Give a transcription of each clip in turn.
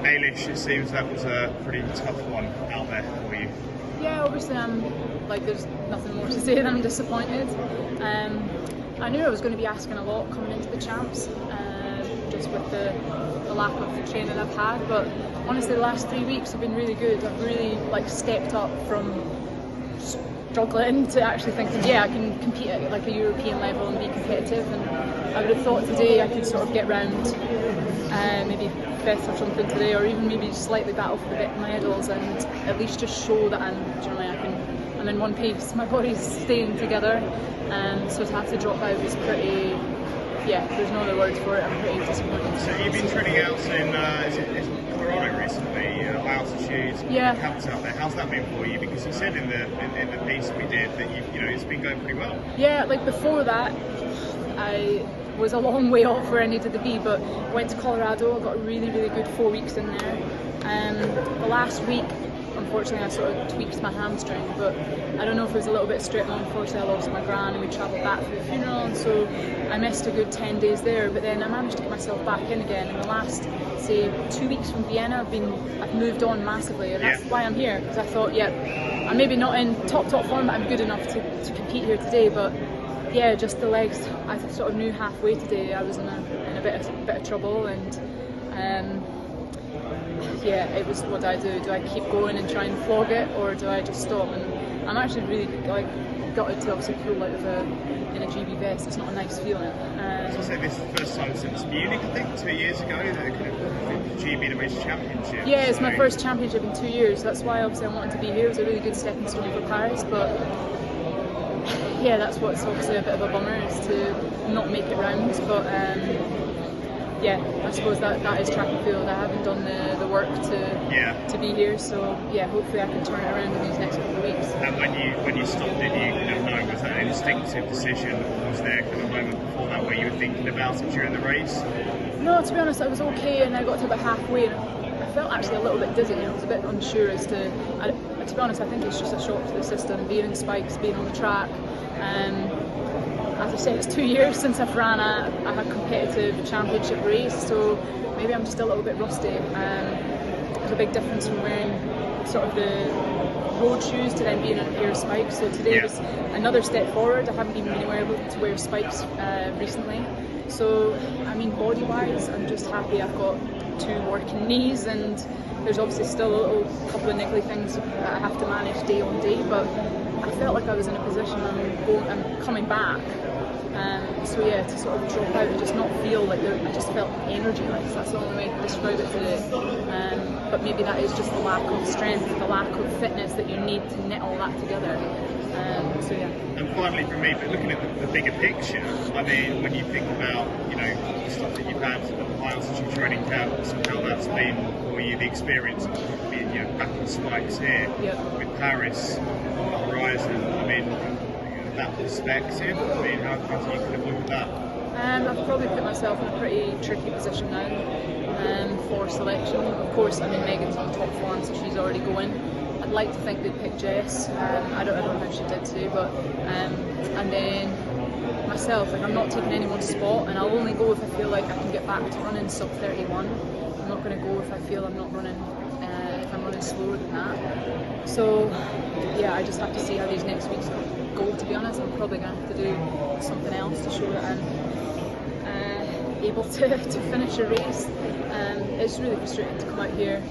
Eilish, it seems that was a pretty tough one out there for you. Yeah, obviously there's nothing more to say than I'm disappointed. I knew I was going to be asking a lot coming into the champs, just with the lack of training I've had, but honestly the last 3 weeks have been really good. I've really stepped up from struggling to actually thinking, yeah, I can compete at a European level and be competitive, and I would have thought today I could sort of get round maybe fifth or something today, or even maybe slightly battle for the medals, and at least just show that I'm in one piece, my body's staying together, so to have to drop out is pretty, yeah, there's no other words for it. I'm pretty disappointed. So you've been training out in Colorado recently, high altitude, yeah. Camps out there. How's that been for you? Because you said in the piece we did that it's been going pretty well. Yeah, before that, I was a long way off where I needed to be, but went to Colorado. I got a really good 4 weeks in there. The last week, unfortunately, I sort of tweaked my hamstring, but I don't know if it was a little bit straight on. Unfortunately, I lost my gran and we travelled back for the funeral, and so I missed a good 10 days there, but then I managed to get myself back in again. In the last, say, 2 weeks from Vienna, I've moved on massively, and that's why I'm here, because I thought, yeah, I'm maybe not in top form, but I'm good enough to compete here today. But yeah, just the legs, I sort of knew halfway today I was in a bit of trouble, and yeah, it was, what do I do? Do I keep going and try and flog it, or do I just stop? And I'm actually really gutted to obviously pull out of in a GB vest. It's not a nice feeling. As I said, this is the first time since Munich, I think, 2 years ago, that it could have been the GB Race Championship. Yeah, it's my first championship in 2 years. That's why obviously I wanted to be here. It was a really good stepping stone for Paris, but yeah, that's what's obviously a bit of a bummer, is to not make it round. But yeah, I suppose that is track and field. I haven't done the work to be here, so yeah, hopefully I can turn it around in these next couple of weeks. And when you stopped, did you know, was that an instinctive decision, or was there kind of a moment before that where you were thinking about it during the race? No, to be honest, I was okay, and I got to about halfway, and I felt actually a little bit dizzy. I was a bit unsure as to be honest, I think it's just a shock to the system, being in spikes, being on the track. As I said, it's 2 years since I've ran a competitive championship race, so maybe I'm just a little bit rusty. There's a big difference from wearing sort of the road shoes to then being on a pair of spikes, so today was another step forward. I haven't even been able to wear spikes recently, so I mean, body wise I'm just happy I've got 2 working knees, and there's obviously still a couple of niggly things that I have to manage day on day, but I felt like I was in a position I'm coming back, so yeah, to sort of drop out and just not feel like I just felt energy-less. That's the only way to describe it today. But maybe that is just the lack of strength, the lack of fitness that you need to knit all that together. So yeah. And finally, for me, but looking at the bigger picture, I mean, when you think about the stuff that you've had at the high altitude training camps, and how that's been for you, the experience of being back on spikes here with Paris on the horizon. I mean, that perspective, I mean, how do you kind of look at that? I've probably put myself in a pretty tricky position now for selection. Of course, I mean, Megan's on top form, so she's already going. I'd like to think they'd pick Jess. I don't know how she did today, but and then myself, I'm not taking anyone's spot, and I'll only go if I feel like I can get back to running sub 31. I'm not going to go if I feel I'm not running, if I'm running slower than that. So yeah, I just have to see how these next weeks go. To be honest, I'm probably going to have to do something else to show that I'm able to finish a race. It's really frustrating to come out here.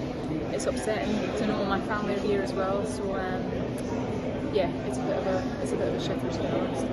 It's upsetting to know my family are here as well. So yeah, it's a bit of a shitter, to be honest.